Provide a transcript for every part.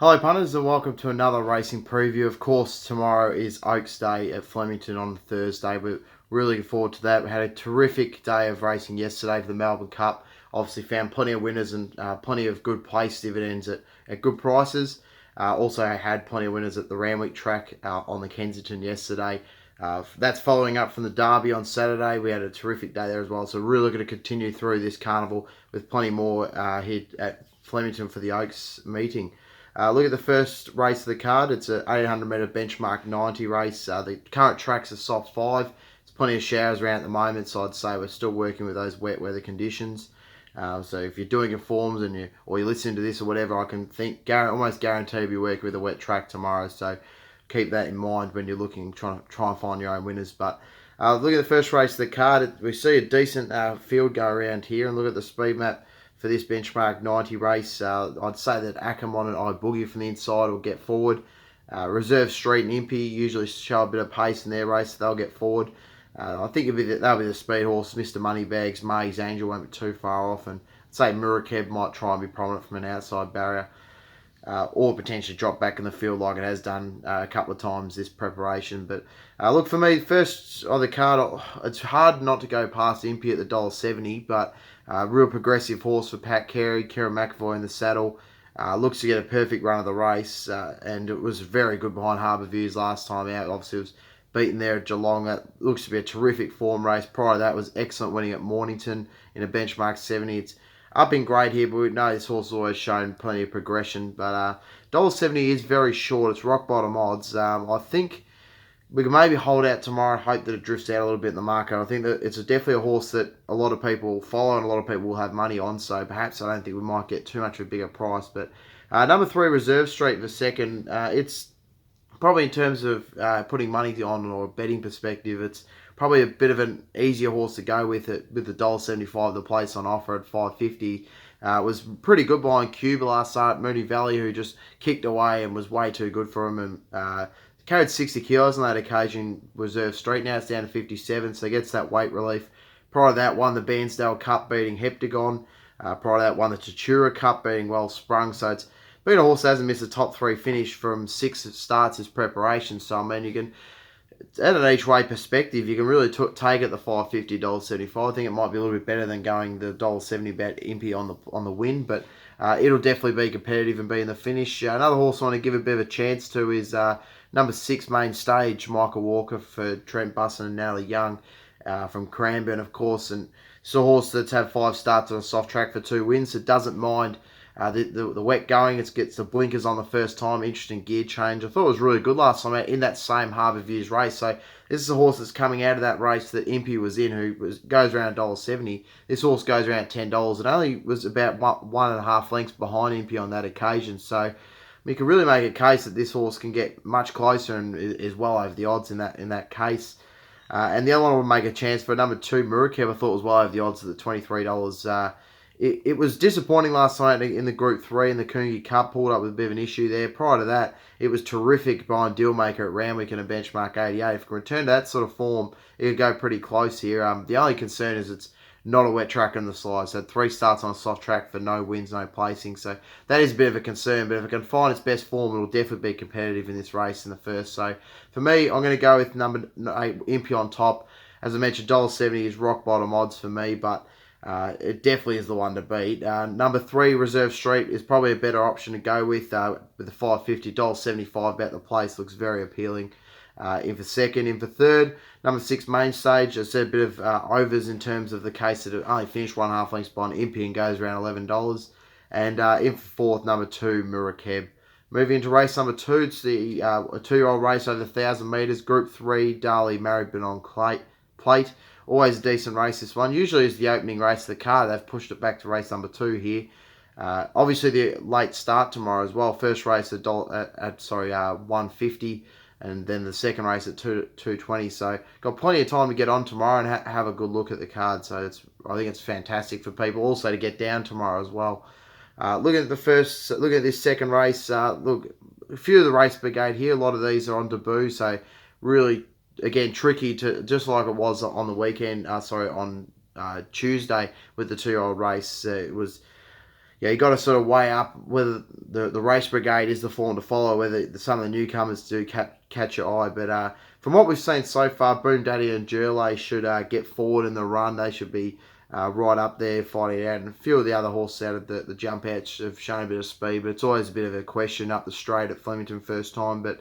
Hello punters and welcome to another racing preview. Of course, tomorrow is Oaks Day at Flemington on Thursday. We're really looking forward to that. We had a terrific day of racing yesterday for the Melbourne Cup. Obviously found plenty of winners and plenty of good place dividends at good prices. Also had plenty of winners at the Randwick track on the Kensington yesterday. That's following up from the Derby on Saturday. We had a terrific day there as well. So really going to continue through this carnival with plenty more here at Flemington for the Oaks meeting. Look at the first race of the card. It's an 800 metre benchmark 90 race. The current track's a soft 5. There's plenty of showers around at the moment, so I'd say we're still working with those wet weather conditions. So if you're doing your forms and you're listening to this or whatever, I can almost guarantee you'll be working with a wet track tomorrow. So keep that in mind when you're looking, try and find your own winners. But look at the first race of the card. We see a decent field go around here, and look at the speed map for this benchmark 90 race. I'd say that Ackermon and iBoogie from the inside will get forward. Reserve Street and Impy usually show a bit of pace in their race, so they'll get forward. I think they'll be the speed horse. Mr. Moneybags, May's Angel won't be too far off, and I'd say Murakeb might try and be prominent from an outside barrier. Or potentially drop back in the field like it has done a couple of times this preparation. But look, for me, first on the card, it's hard not to go past Impy at the $1.70, but real progressive horse for Pat Carey, Kieran McAvoy in the saddle. Looks to get a perfect run of the race, and it was very good behind Harbour Views last time out. Obviously, it was beaten there at Geelong. That looks to be a terrific form race. Prior to that was excellent winning at Mornington in a benchmark 70. It's up in grade here, but we know this horse has always shown plenty of progression. But $1.70 is very short. It's rock bottom odds. I think we can maybe hold out tomorrow and hope that it drifts out a little bit in the market. I think that it's definitely a horse that a lot of people follow and a lot of people will have money on. So perhaps I don't think we might get too much of a bigger price. But number 3, Reserve Street for second. It's probably in terms of putting money on or a betting perspective, it's probably a bit of an easier horse to go with it with the $1.75 the place on offer at $5.50. Was pretty good behind Cuba last start at Moonee Valley, who just kicked away and was way too good for him, and carried 60 kilos on that occasion. Reserve Street, now it's down to 57, so it gets that weight relief. Prior to that, won the Bairnsdale Cup beating Heptagon. Prior to that, won the Tatura Cup beating Well Sprung. So it's been a horse that hasn't missed a top 3 finish from 6 starts as preparation. So I mean, you can, at an each way perspective, you can really take it the $5.50, $1.75. I think it might be a little bit better than going the $1.70 bet Impy on the win, but it'll definitely be competitive and be in the finish. Another horse I want to give a bit of a chance to is number 6 Main Stage, Michael Walker for Trent Busson and Natalie Young from Cranbourne, of course, and it's a horse that's had 5 starts on a soft track for 2 wins. It doesn't mind the wet going. It gets the blinkers on the first time. Interesting gear change. I thought it was really good last time out in that same Harbour Views race. So this is a horse that's coming out of that race that Impy was in, who goes around $1.70. This horse goes around $10. It only was about 1.5 lengths behind Impy on that occasion. So you can really make a case that this horse can get much closer and is well over the odds in that case. And the other one I would make a chance for number 2, Murakeb. I thought was well over the odds at the $23. It was disappointing last night in the Group 3 in the Coongie Cup. Pulled up with a bit of an issue there. Prior to that, it was terrific behind Dealmaker at Randwick in a benchmark 88. If it can return to that sort of form, it could go pretty close here. The only concern is it's not a wet track on the slide. So 3 starts on a soft track for no wins, no placing. So that is a bit of a concern. But if it can find its best form, it'll definitely be competitive in this race in the first. So for me, I'm going to go with number 8, Impy on top. As I mentioned, $1.70 is rock bottom odds for me, but it definitely is the one to beat. Number 3, Reserve Street, is probably a better option to go with the $5.50, $1.75 about the place. Looks very appealing. In for second. In for third, number 6, Main Stage. I said a bit of overs in terms of the case that it only finished 1.5 lengths behind Impy and goes around $11. And in for fourth, number 2, Murakeb. Moving into race number 2, it's the a 2-year-old race over 1,000 metres. Group 3, Darley Maribyrnong Plate. Always a decent race, this one. Usually is the opening race of the card. They've pushed it back to race number 2 here. Obviously, the late start tomorrow as well. First race at $1.50, and then the second race at $2.20. So got plenty of time to get on tomorrow and have a good look at the card. So I think it's fantastic for people also to get down tomorrow as well. Looking at this second race. Look, a few of the race brigade here. A lot of these are on debut, so really, again, tricky to, just like it was on the weekend. On Tuesday with the 2-year-old race. It was yeah, you got to sort of weigh up whether the race brigade is the form to follow, whether some of the newcomers do catch your eye. But from what we've seen so far, Boom Daddy and Jurley should get forward in the run. They should be right up there fighting it out. And a few of the other horses out of the jump outs have shown a bit of speed, but it's always a bit of a question up the straight at Flemington first time. But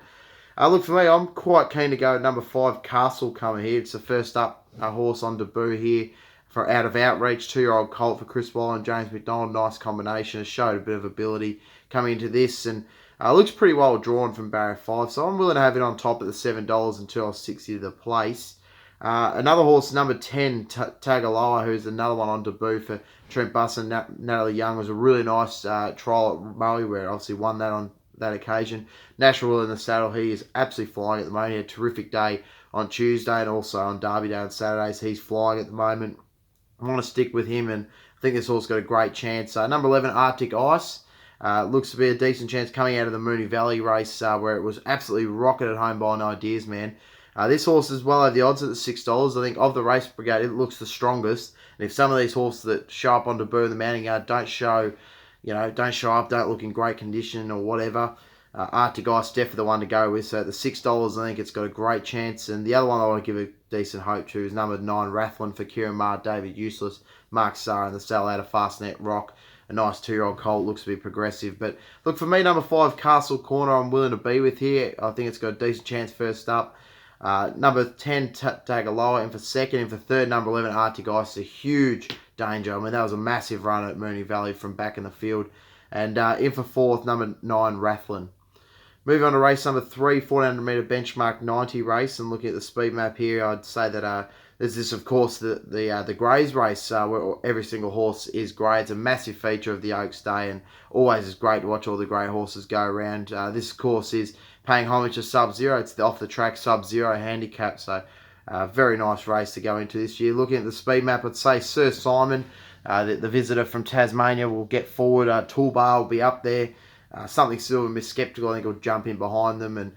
look, for me, I'm quite keen to go at number 5, Castle Coming here. It's the first up horse on debut here for out of Outreach, 2-year-old colt for Chris Waller and James McDonald. Nice combination. Has showed a bit of ability coming into this, and looks pretty well drawn from barrier 5. So I'm willing to have it on top at the $7 and $2.60 to the place. Another horse, number 10, Tagaloa, who's another one on debut for Trent Buss and Natalie Young, was a really nice trial at Moe, where it obviously won that on that occasion. National Will in the saddle, he is absolutely flying at the moment. He had a terrific day on Tuesday and also on Derby Day on Saturdays. He's flying at the moment. I want to stick with him, and I think this horse got a great chance. Number 11, Arctic Ice. Looks to be a decent chance coming out of the Moonee Valley race, where it was absolutely rocketed home by an Ideas Man. This horse is well over the odds at the $6. I think of the race brigade, it looks the strongest. And if some of these horses that show up on debut in the mounting yard don't show up, don't look in great condition or whatever, Arctic Ice definitely the one to go with. So at the $6, I think it's got a great chance. And the other one I want to give a decent hope to is number 9, Rathlin for Kieran Marr, David Useless, Mark Sarr, and the sell out of Fastnet Rock. A nice 2-year-old colt, looks to be progressive. But look, for me, number 5, Castle Corner, I'm willing to be with here. I think it's got a decent chance first up. Number 10, Tagaloa, and for second, and for third, number 11, Arctic Ice, a huge danger. I mean, that was a massive run at Moonee Valley from back in the field. And in for fourth, number 9, Rathlin. Moving on to race number 3, 1400 metre benchmark 90 race, and looking at the speed map here, I'd say that there's this, of course, the Greys race, where every single horse is grey. It's a massive feature of the Oaks Day, and always is great to watch all the grey horses go around. This course is paying homage to Sub-Zero. It's the off-the-track Sub-Zero handicap, so very nice race to go into this year. Looking at the speed map, I'd say Sir Simon, the visitor from Tasmania, will get forward. Toolbar will be up there. Something Silver Miss Skeptical, I think, will jump in behind them. And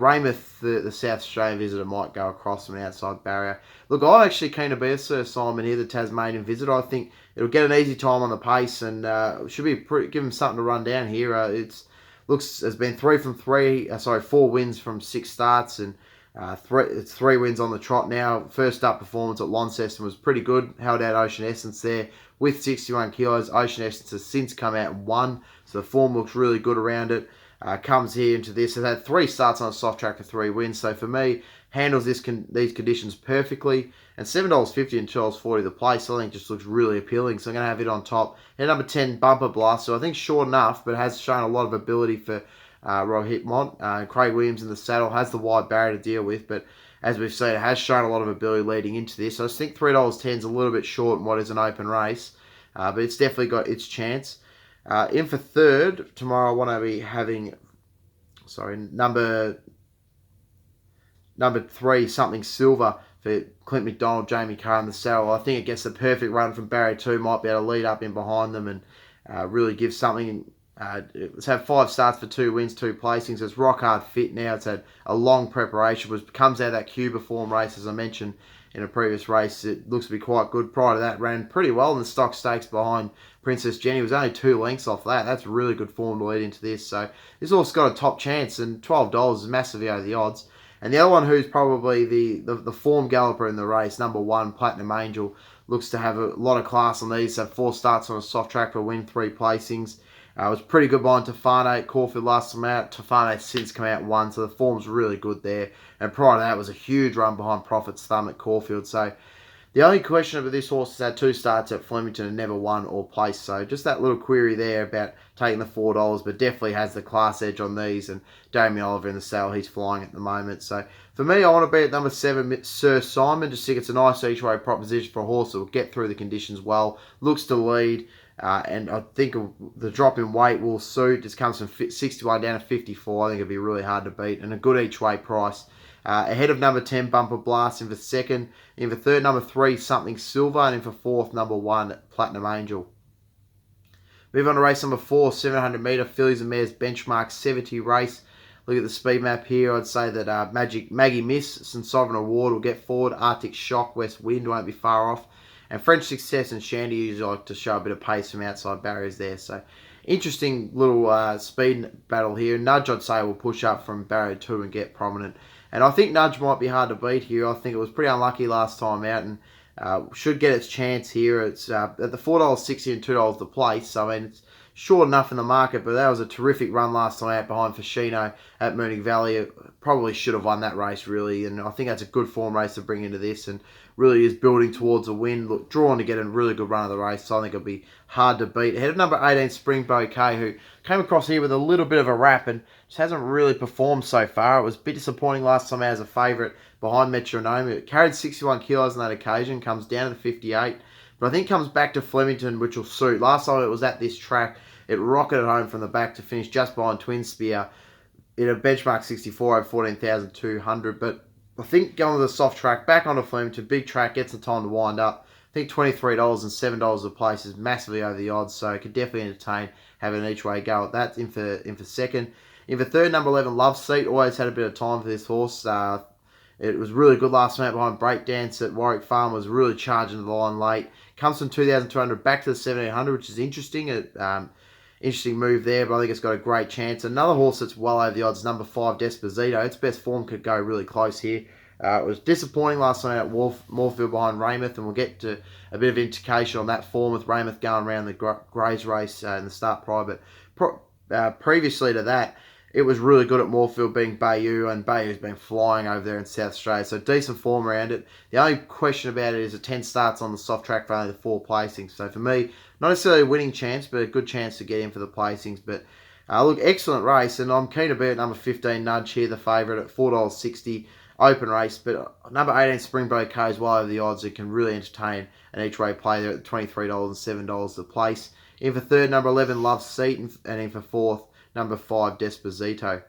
Raymouth, the South Australian visitor, might go across from an outside barrier. Look, I'm actually keen to be a Sir Simon here, the Tasmanian visitor. I think it'll get an easy time on the pace, and should be give him something to run down here. Has been 4 wins from 6 starts, and it's 3 wins on the trot now. First up performance at Launceston was pretty good. Held out Ocean Essence there with 61 kilos. Ocean Essence has since come out and won, so the form looks really good around it. Comes here into this. Has had 3 starts on a soft track for 3 wins. So for me, handles these conditions perfectly. And $7.50 and $2.40 the place, I think, just looks really appealing. So I'm going to have it on top. And number 10, Bumper Blast. So I think short enough, but has shown a lot of ability for Rohit Mont. Craig Williams in the saddle has the wide barrier to deal with, but as we've seen, it has shown a lot of ability leading into this. So I just think $3.10 is a little bit short in what is an open race, but it's definitely got its chance. In for third, tomorrow I want to be having, number 3, Something Silver for Clint McDonald, Jamie Carr in the saddle. I think it gets the perfect run from barrier 2, might be able to lead up in behind them and really give something. It's had 5 starts for 2 wins, 2 placings. It's rock hard fit now. It's had a long preparation. Comes out of that Cuba form race, as I mentioned in a previous race. It looks to be quite good. Prior to that, ran pretty well in the stock stakes behind Princess Jenny. It was only 2 lengths off that. That's really good form to lead into this. So this horse got a top chance, and $12 is massively over the odds. And the other one who's probably the form galloper in the race, number 1, Platinum Angel, looks to have a lot of class on these. So 4 starts on a soft track for win, 3 placings. It was pretty good behind Tofane at Caulfield last time out. Tofane since come out and won, so the form's really good there. And prior to that was a huge run behind Prophet's Thumb at Caulfield. So the only question about this horse is had 2 starts at Flemington and never won or placed. So just that little query there about taking the $4, but definitely has the class edge on these. And Damien Oliver in the saddle, he's flying at the moment. So for me, I want to be at number 7, Sir Simon. Just think it's a nice each-way proposition for a horse that will get through the conditions well. Looks to lead. And I think the drop in weight will suit. It comes from 61 down to 54. I think it'll be really hard to beat. And a good each way price. Ahead of number 10, Bumper Blast. In for second. In for third, number 3, Something Silver. And in for fourth, number 1, Platinum Angel. Move on to race number 4, 700 metre Fillies and Mares benchmark 70 race. Look at the speed map here. I'd say that Maggie Miss, St Sovereign Award will get forward. Arctic Shock, West Wind won't be far off. And French Success and Shandy usually like to show a bit of pace from outside barriers there. So interesting little speed battle here. Nudge, I'd say, will push up from barrier 2 and get prominent. And I think Nudge might be hard to beat here. I think it was pretty unlucky last time out and should get its chance here. It's at the $4.60 and $2 the place. So, I mean, it's short enough in the market, but that was a terrific run last time out behind Fascino at Moonee Valley. It probably should have won that race, really, and I think that's a good form race to bring into this, and really is building towards a win. Look, drawn to get a really good run of the race, so I think it'll be hard to beat. Ahead of number 18, Spring Bouquet, who came across here with a little bit of a wrap and just hasn't really performed so far. It was a bit disappointing last time out as a favourite behind Metronome. It carried 61 kilos on that occasion, comes down to the 58, but I think comes back to Flemington, which will suit. Last time it was at this track, it rocketed home from the back to finish just behind Twin Spear in a benchmark 64 over 14,200. But I think going to the soft track, back onto Flemington, big track, gets the time to wind up. I think $23 and $7 a place is massively over the odds, so it could definitely entertain having an each way go at that. In for second. In for third, number 11, Love Seat. Always had a bit of time for this horse. It was really good last night behind Breakdance at Warwick Farm. Was really charging the line late. Comes from 2,200 back to the 1,700, which is interesting. Interesting move there, but I think it's got a great chance. Another horse that's well over the odds, number 5, Desposito. Its best form could go really close here. It was disappointing last night at Moorfield behind Raymouth, and we'll get to a bit of indication on that form with Raymouth going around the Greys race in the start private. Previously to that, it was really good at Moorfield being Bayou, and Bayou's been flying over there in South Australia, so decent form around it. The only question about it is the 10 starts on the soft track for only the 4 placings. So for me, not necessarily a winning chance, but a good chance to get in for the placings. But look, excellent race, and I'm keen to be at number 15, Nudge here, the favourite at $4.60. Open race, but number 18, Spring Bouquet, is well over the odds. It can really entertain an each-way play there at $23 and $7 the place. In for third, number 11, Love Seat, and in for fourth, number 5, Desposito.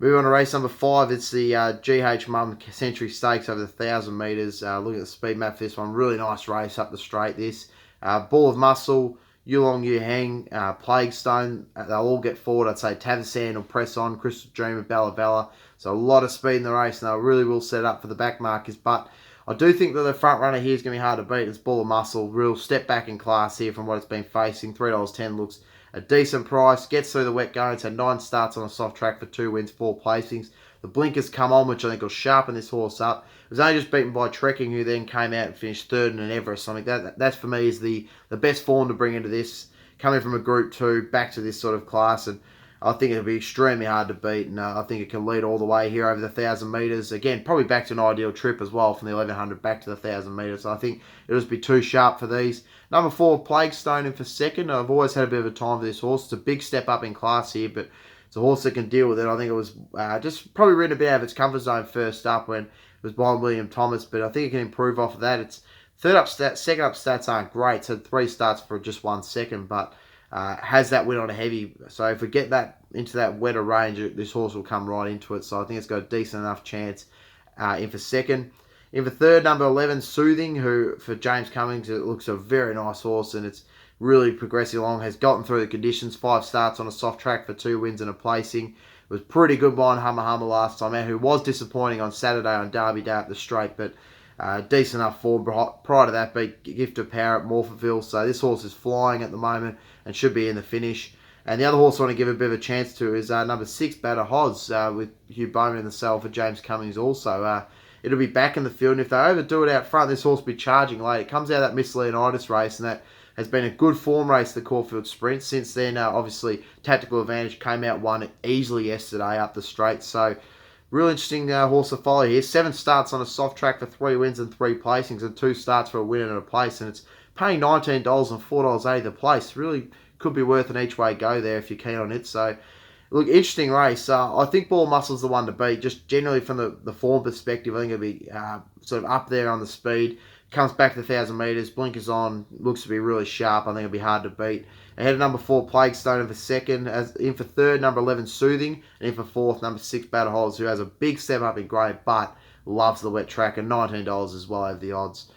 Moving on to race number 5, it's the GH Mum Century Stakes over the 1,000 metres. Looking at the speed map for this one, really nice race up the straight this. Ball of Muscle, Yulong Yu Heng, Plague Stone, they'll all get forward. I'd say Tavasand will press on, Crystal Dream of Bella Bella. So a lot of speed in the race, and they really will set up for the back markers. But I do think that the front runner here is going to be hard to beat. It's Ball of Muscle, real step back in class here from what it's been facing. $3.10 looks a decent price. Gets through the wet going, so 9 starts on a soft track for 2 wins, 4 placings. The blinkers come on, which I think will sharpen this horse up. It was only just beaten by Trekking, who then came out and finished third in an Everest. I think that's for me is the best form to bring into this. Coming from a Group 2 back to this sort of class, and I think it'll be extremely hard to beat, and I think it can lead all the way here over the 1,000 metres. Again, probably back to an ideal trip as well from the 1,100 back to the 1,000 metres. So I think it'll just be too sharp for these. Number 4, Plague Stone in for second. I've always had a bit of a time for this horse. It's a big step up in class here, but it's a horse that can deal with it. I think it was just probably ridden a bit out of its comfort zone first up when it was behind William Thomas, but I think it can improve off of that. Its second up stats aren't great, so 3 starts for just 1 second, but has that win on a heavy. So if we get that into that wetter range, this horse will come right into it. So I think it's got a decent enough chance in for second. In for third, number 11, Soothing, who for James Cummings, it looks a very nice horse, and it's really progressing along. Has gotten through the conditions, 5 starts on a soft track for 2 wins and a placing. It was pretty good behind Hummer Hummer last time out, who was disappointing on Saturday on Derby Day up the straight, but decent enough form. Prior to that, beat Gift of Power at Morphettville. So this horse is flying at the moment and should be in the finish. And the other horse I want to give a bit of a chance to is number 6, Batter Hoz, with Hugh Bowman in the saddle for James Cummings also. It'll be back in the field, and if they overdo it out front, this horse will be charging late. It comes out of that Miss Leonidas race, and that has been a good form race, the Caulfield Sprint. Since then, obviously, Tactical Advantage came out, won easily yesterday up the straight. So, real interesting horse to follow here. 7 starts on a soft track for 3 wins and 3 placings, and 2 starts for a win and a place, and it's paying $19 and $4.80 the place. Really could be worth an each way go there if you're keen on it. So, look, interesting race. I think Ball Muscle's the one to beat. Just generally from the form perspective, I think it'll be sort of up there on the speed. Comes back to the 1,000 metres, blinkers on, looks to be really sharp. I think it'll be hard to beat. Ahead of number 4, Plague Stone in for second. In for third, number 11, Soothing. And in for fourth, number 6, Batter Hoz, who has a big step up in grade, but loves the wet track, and $19 as well over the odds.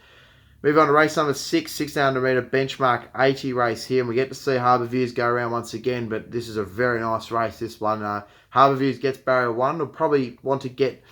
Move on to race number 6, 1,600 metre benchmark 80 race here, and we get to see Harbour Views go around once again, but this is a very nice race, this one. Harbour Views gets barrier 1. Will probably want to get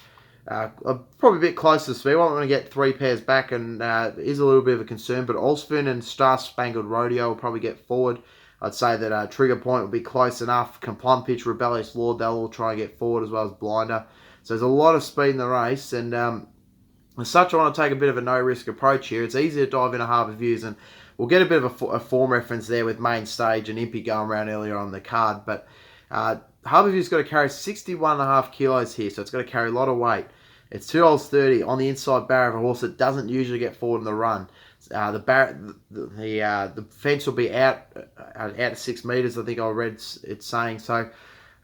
Probably a bit close to the speed. I want to get 3 pairs back, and is a little bit of a concern. But Allspen and Star Spangled Rodeo will probably get forward. I'd say that Trigger Point will be close enough. Plum Pitch, Rebellious Lord, they'll all try and get forward, as well as Blinder. So there's a lot of speed in the race, and as such, I want to take a bit of a no-risk approach here. It's easy to dive into Harbour Views, and we'll get a bit of a form reference there with Main Stage and Impy going around earlier on the card. But Harbour View's got to carry 61.5 kilos here, so it's got to carry a lot of weight. It's $2.30 on the inside barrier of a horse that doesn't usually get forward in the run. The fence will be out to 6 metres, I think I read it saying. So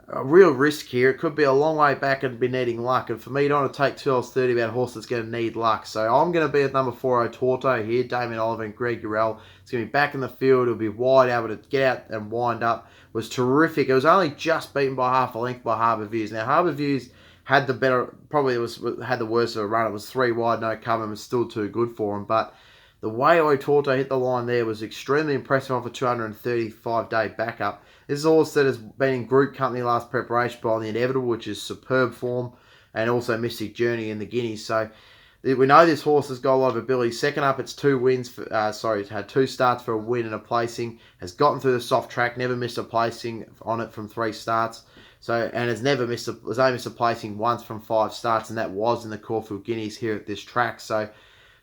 a real risk here. It could be a long way back and be needing luck. And for me, you don't want to take $2.30 about a horse that's going to need luck. So I'm going to be at number 4, Torto here. Damien Oliver and Greg Urell. It's going to be back in the field. It'll be wide, able to get out and wind up. It was terrific. It was only just beaten by half a length by Harbour Views. Now, Harbour Views had the better, probably had the worst of a run. It was 3 wide, no cover, and was still too good for him. But the way Torto hit the line there was extremely impressive off a 235-day backup. This is a horse that has been in group company last preparation by the Inevitable, which is superb form, and also Mystic Journey in the Guineas. So we know this horse has got a lot of ability. Second up, it's 2 wins. It's had 2 starts for a win and a placing. Has gotten through the soft track, never missed a placing on it from 3 starts. So, and has only missed a placing once from 5 starts, and that was in the Caulfield Guineas here at this track. So,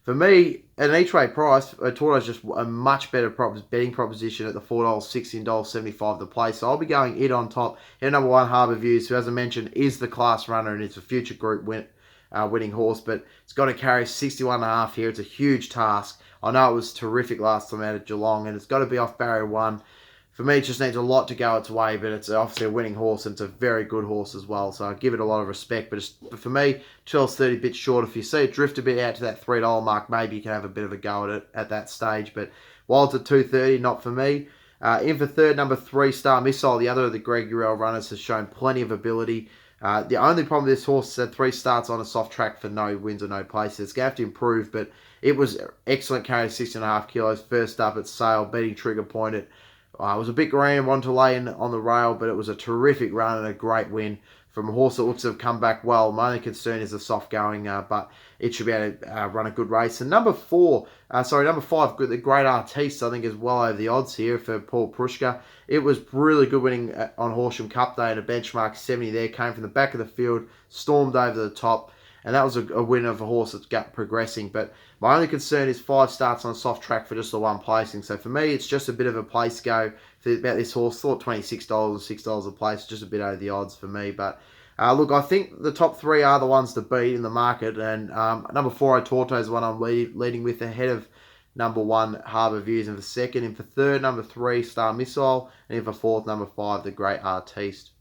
for me, at an each-way price, Torto's just a much better betting proposition at the $4.60 and $1.75 the play. So I'll be going it on top. Here, number 1, Harbour Views, who, as I mentioned, is the class runner and it's a future group winning horse, but it's got to carry 61.5 here. It's a huge task. I know it was terrific last time out at Geelong, and it's got to be off barrier 1. For me, it just needs a lot to go its way, but it's obviously a winning horse, and it's a very good horse as well. So I give it a lot of respect. But for me, $12.30 a bit short. If you see it drift a bit out to that $3 mark, maybe you can have a bit of a go at it at that stage. But while it's at $2.30, not for me. In for third, number 3, Star Missile. The other of the Greg Urell runners has shown plenty of ability. The only problem with this horse is that 3 starts on a soft track for no wins or no places. It's going to have to improve, but it was excellent, carrying 6.5 kilos. First up at Sale, beating Trigger Point. It was a bit green, wanted to lay in on the rail, but it was a terrific run and a great win from a horse that looks to have come back well. My only concern is the soft going, but it should be able to run a good race. And number 5, the Great Artiste, I think is well over the odds here for Paul Prushka. It was really good winning on Horsham Cup Day, and a benchmark 70 there. Came from the back of the field, stormed over the top, and that was a win of a horse that's got progressing. But my only concern is 5 starts on a soft track for just the 1 placing. So for me, it's just a bit of a place go about this horse. Thought $26 and $6 a place, just a bit over the odds for me. But look, I think the top 3 are the ones to beat in the market. And number 4, Torto is the one I'm leading with, ahead of number 1, Harbour Views. And for second, and for third, number 3, Star Missile. And in for fourth, number 5, the Great Artiste.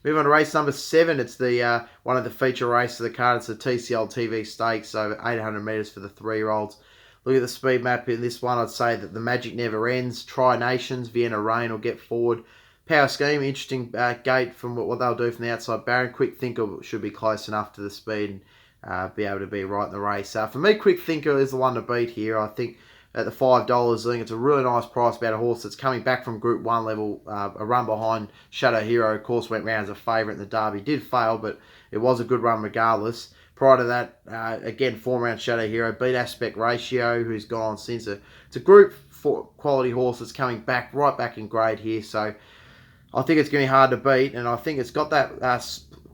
Moving on to race number 7, it's the one of the feature races of the card. It's the TCL TV Stakes, over 800 metres for the 3-year-olds. Look at the speed map in this one. I'd say that the magic never ends. Tri-Nations, Vienna Rain will get forward. Power Scheme, interesting gate from what they'll do from the outside. Baron Quick Thinker should be close enough to the speed and be able to be right in the race. For me, Quick Thinker is the one to beat here. I think at the $5, I think it's a really nice price about a horse that's coming back from Group 1 level. A run behind Shadow Hero, of course, went round as a favourite in the Derby. Did fail, but it was a good run regardless. Prior to that, again, form around Shadow Hero, beat Aspect Ratio, who's gone on since. It's a Group 4 quality horse that's coming back, right back in grade here. So I think it's going to be hard to beat, and I think it's got that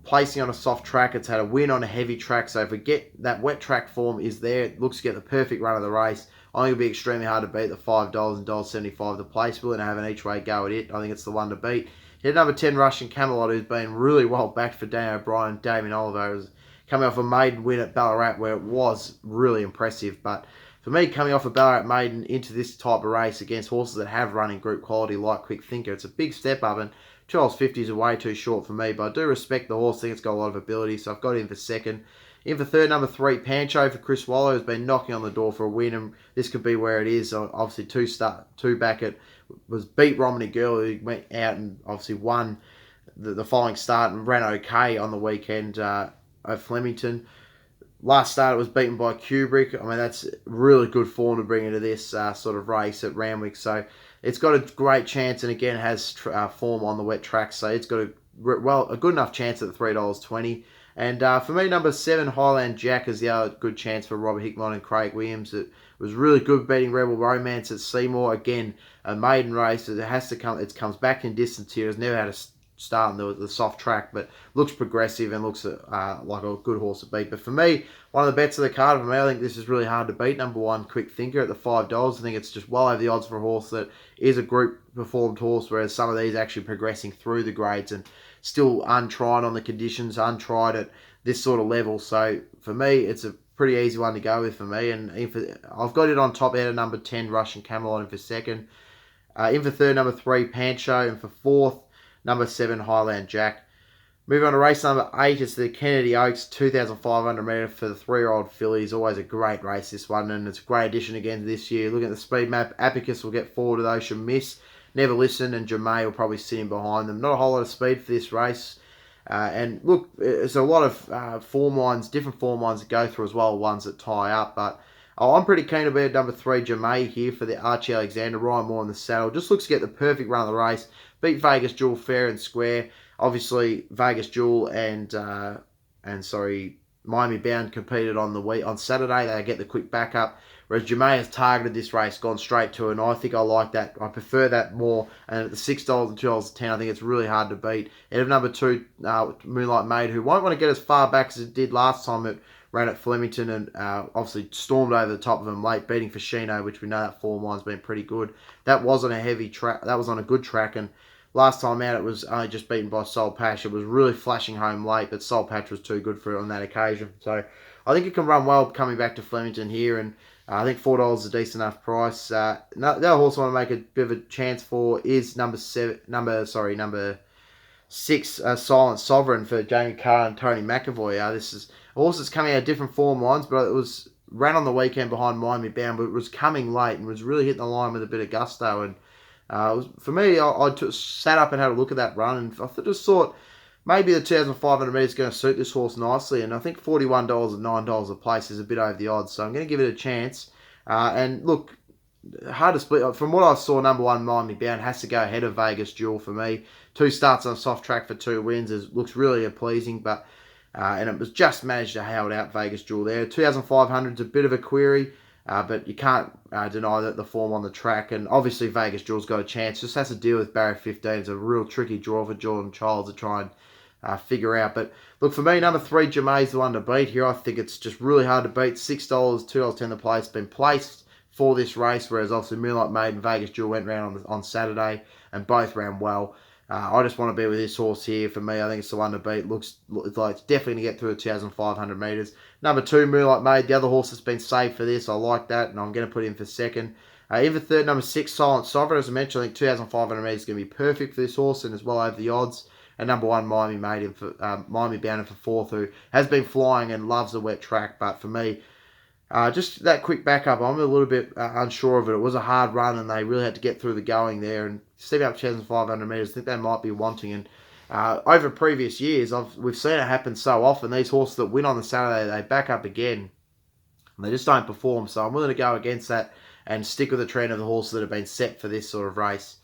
placing on a soft track. It's had a win on a heavy track, so if we get that wet track form is there, it looks to get the perfect run of the race. I think it'll be extremely hard to beat the $5 and $1.75 the place. We're going to have an each way go at it. I think it's the one to beat. Hit number 10, Russian Camelot, who's been really well backed for Dan O'Brien. Damien Oliver is coming off a maiden win at Ballarat, where it was really impressive. But for me, coming off a Ballarat maiden into this type of race against horses that have running group quality like Quick Thinker, it's a big step up, and $2.50 is way too short for me. But I do respect the horse. I think it's got a lot of ability, so I've got it in for second. In for third, number 3, Pancho for Chris Waller, who's been knocking on the door for a win, and this could be where it is. Obviously, 2 back at was beat Romney Girl, who went out and obviously won the following start and ran okay on the weekend at Flemington. Last start, it was beaten by Kubrick. I mean, that's really good form to bring into this sort of race at Randwick. So it's got a great chance, and again, has form on the wet track. So it's got a good enough chance at the $3.20. And for me, number 7, Highland Jack, is the other good chance for Robert Hickmott and Craig Williams. It was really good beating Rebel Romance at Seymour. Again, a maiden race. It has to come. It comes back in distance here. It's never had a start in the soft track, but looks progressive and looks like a good horse to beat. But for me, one of the bets of the card, for me, I think this is really hard to beat. Number 1, Quick Thinker at the $5. I think it's just well over the odds for a horse that is a group performed horse, whereas some of these are actually progressing through the grades and still untried on the conditions, untried at this sort of level. So for me, it's a pretty easy one to go with for me. And I've got it on top out of number 10, Russian Camelot, in for second. In for third, number 3, Pancho. And for fourth, number 7, Highland Jack. Moving on to race number 8, it's the Kennedy Oaks 2,500 metre for the 3-year-old fillies. Always a great race, this one, and it's a great addition again this year. Looking at the speed map, Apicus will get forward of Ocean Miss. Never Listen and Jamay will probably sit in behind them. Not a whole lot of speed for this race. And look, there's a lot of form lines, different form lines to go through as well, ones that tie up. But I'm pretty keen to be at number 3, Jamay here for the Archie Alexander. Ryan Moore in the saddle. Just looks to get the perfect run of the race. Beat Vegas Jewel fair and square. Obviously, Vegas Jewel and Miami Bound competed on Saturday. They get the quick backup. Whereas Jamay has targeted this race, gone straight to it, and I think I like that. I prefer that more. And at the $6 and $2.10, I think it's really hard to beat. And of number 2, Moonlight Maid, who won't want to get as far back as it did last time it ran at Flemington, and obviously stormed over the top of him late, beating Fashino, which we know that form line's been pretty good. That was on a heavy track. That was on a good track, and last time out it was only just beaten by Soul Patch. It was really flashing home late, but Soul Patch was too good for it on that occasion. So I think it can run well coming back to Flemington here, and I think $4 is a decent enough price. The other horse I want to make a bit of a chance for is number 6, Silent Sovereign for Jamie Carr and Tony McAvoy. This is a horse that's coming out of different form lines, but it was ran on the weekend behind Miami Bound, but it was coming late and was really hitting the line with a bit of gusto. And for me, I sat up and had a look at that run, and I just thought maybe the 2,500 metres is going to suit this horse nicely. And I think $41 and $9 a place is a bit over the odds, so I'm going to give it a chance. And look, hard to split. From what I saw, number 1, Miami Bound has to go ahead of Vegas Jewel for me. 2 starts on a soft track for 2 wins. It looks really pleasing, but and it was just managed to hold out Vegas Jewel there. 2,500 is a bit of a query, but you can't deny that the form on the track. And obviously Vegas Jewel's got a chance. Just has to deal with barrier 15. It's a real tricky draw for Jordan Childs to try and figure out. But look, for me, number 3, Jamay's the one to beat here. I think it's just really hard to beat. $6, $2.10 the place. Been placed for this race, whereas obviously Moonlight Maid and Vegas Jewel went round on Saturday and both ran well. I just want to be with this horse here. For me, I think it's the one to beat. Looks like it's definitely going to get through the 2,500 metres. Number 2, Moonlight Maid, the other horse that's been saved for this. I like that, and I'm going to put him for second. In for third, number 6, Silent Sovereign. As I mentioned, I think 2,500 metres is going to be perfect for this horse and as well over the odds. And number 1, Miami Bound for fourth, who has been flying and loves the wet track. But for me, just that quick backup, I'm a little bit unsure of it. It was a hard run, and they really had to get through the going there. And stepping up 2,500 metres, I think they might be wanting. And over previous years, we've seen it happen so often. These horses that win on the Saturday, they back up again, and they just don't perform. So I'm willing to go against that and stick with the trend of the horses that have been set for this sort of race.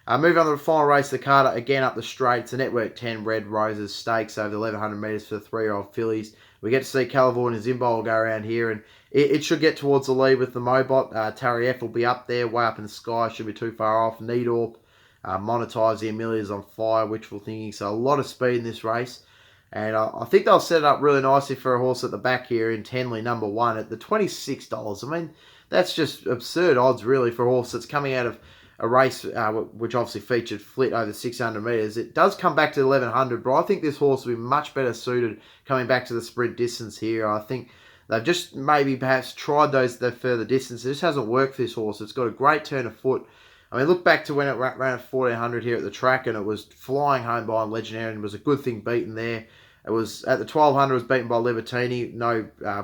Moving on to the final race, the card again up the straight. It's a Network 10 Red Roses Stakes over the 1,100 metres for the 3-year-old fillies. We get to see California Zimbol go around here, and it should get towards the lead with the Mobot. Tarry F will be up there, way up in the sky, should be too far off. Needorp, Monetize, the Amelia's on fire, wishful thinking. So a lot of speed in this race. And I think they'll set it up really nicely for a horse at the back here in Tenley, number 1, at the $26. I mean, that's just absurd odds, really, for a horse that's coming out of a race which obviously featured Flit over 600 metres. It does come back to the 1,100, but I think this horse will be much better suited coming back to the sprint distance here. I think they've just maybe perhaps tried the further distance. It just hasn't worked for this horse. It's got a great turn of foot. I mean, look back to when it ran at 1,400 here at the track, and it was flying home by Legendary, and it was a good thing beaten there. It was at the 1,200, it was beaten by Libertini, no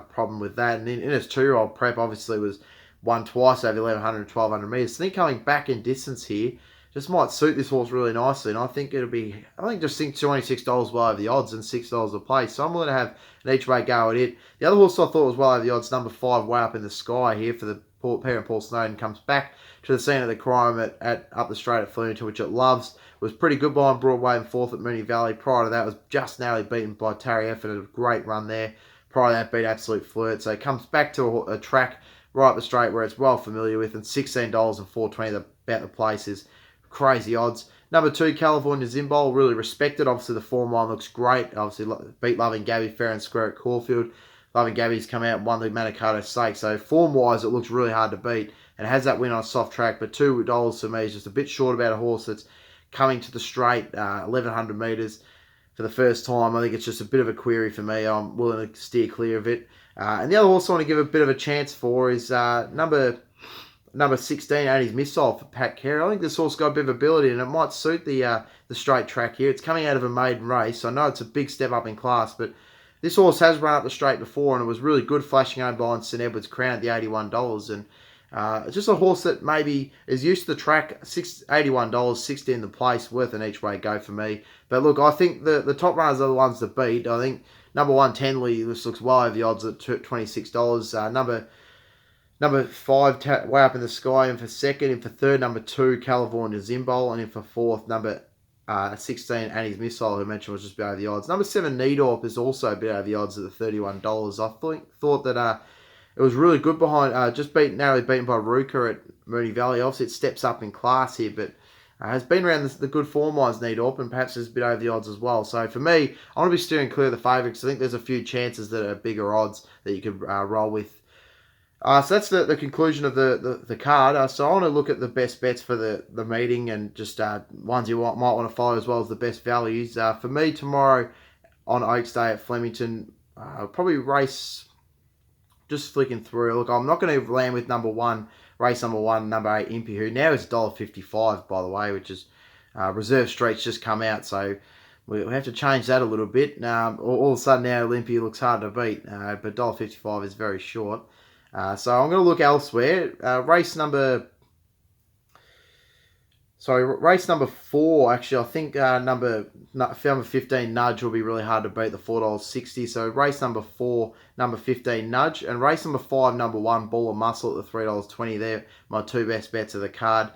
problem with that. And in its 2-year-old prep, obviously was won twice over 1,100 and 1,200 metres. I think coming back in distance here just might suit this horse really nicely. And I think just think $26 well over the odds and $6 a place. So I'm going to have an each way go at it. The other horse I thought was well over the odds, number 5, Way Up in the Sky here for the Peter and Paul Snowden comes back to the scene of the crime up the straight at Flemington, which it loves. Was pretty good behind Broadway and fourth at Moonee Valley. Prior to that, was just narrowly beaten by Tarry Effort. A great run there. Prior to that, beat Absolute Flirt. So it comes back to a track right up the straight where it's well familiar with, and $16 and $4.20 about the place is crazy odds. Number 2, California Zimbol, really respected. Obviously, the form line looks great. Obviously, beat Loving Gabby fair and square at Caulfield. Loving Gabby's come out and won the Manikato Stakes. So form-wise, it looks really hard to beat. And it has that win on a soft track. But $2 to me is just a bit short about a horse that's coming to the straight, 1,100 metres for the first time. I think it's just a bit of a query for me. I'm willing to steer clear of it. And the other horse I want to give a bit of a chance for is number 16, Annie's Missile for Pat Carey. I think this horse got a bit of ability, and it might suit the straight track here. It's coming out of a maiden race, so I know it's a big step up in class, but this horse has run up the straight before, and it was really good flashing home behind St Edward's Crown at the $81. And it's just a horse that maybe is used to the track. $81, 60 in the place, worth an each way go for me. But look, I think the top runners are the ones to beat. I think number 1, Tenley, this looks well over the odds at $26. Number 5, Way Up in the Sky, and for second. And for third, number 2, California Zimbol. And in for fourth, number 16, Annie's Missile, who I mentioned was just a bit over the odds. Number 7, Needorp, is also a bit over the odds at the $31. I thought that it was really good behind, just narrowly beaten by Ruka at Moonee Valley. Obviously, it steps up in class here, but has been around the good form lines, Needorp, and perhaps is a bit over the odds as well. So for me, I want to be steering clear of the favourites. I think there's a few chances that are bigger odds that you could roll with. So that's the conclusion of the card. So I want to look at the best bets for the meeting, and just ones you might want to follow, as well as the best values. For me, tomorrow on Oaks Day at Flemington, I'll probably race, just flicking through. Look, I'm not going to land with race number 1, number 8, Impy, who now is $1.55, by the way, which is Reserve Street's just come out, so we have to change that a little bit. All of a sudden now, Olympia looks hard to beat, but $1.55 is very short. So I'm going to look elsewhere. Race number 4, actually. I think number 15, Nudge, will be really hard to beat, the $4.60. So race number 4, number 15, Nudge. And race number 5, number 1, Ball of Muscle at the $3.20. There, my 2 best bets of the card.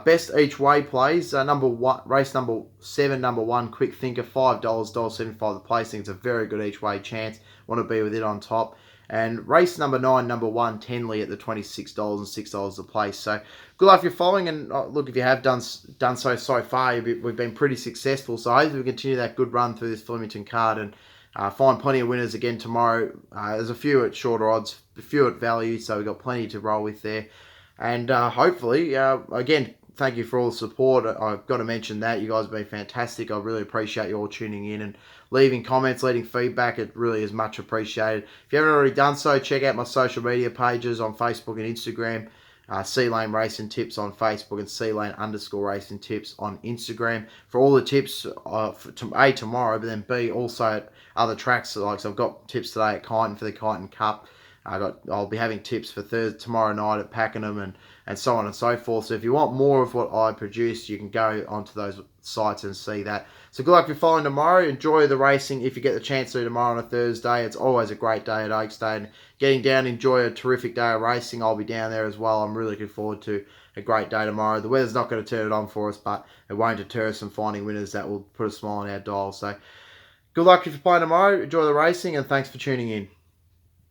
Best each way plays. Race number 7, number 1, Quick Thinker, $5, $1.75 the placing. It's a very good each way chance. Want to be with it on top. And race number 9, number 1, Tenley at the $26 and $6 a place. So good luck if you're following. And look, if you have done so far, we've been pretty successful. So I hope we continue that good run through this Flemington card and find plenty of winners again tomorrow. There's a few at shorter odds, a few at value, so we've got plenty to roll with there. And hopefully, again, thank you for all the support. I've got to mention that. You guys have been fantastic. I really appreciate you all tuning in and leaving comments, leaving feedback. It really is much appreciated. If you haven't already done so, check out my social media pages on Facebook and Instagram. C-Lane Racing Tips on Facebook and C-Lane_Racing Tips on Instagram for all the tips A, tomorrow, but then B, also at other tracks. So I've got tips today at Kyneton for the Kyneton Cup. I'll be having tips for tomorrow night at Pakenham and so on and so forth. So if you want more of what I produce, you can go onto those sites and see that. So good luck if you're following tomorrow. Enjoy the racing if you get the chance to tomorrow on a Thursday. It's always a great day at Oaks Day. And getting down, enjoy a terrific day of racing. I'll be down there as well. I'm really looking forward to a great day tomorrow. The weather's not going to turn it on for us, but it won't deter us from finding winners that will put a smile on our dial. So good luck if you're playing tomorrow. Enjoy the racing, and thanks for tuning in.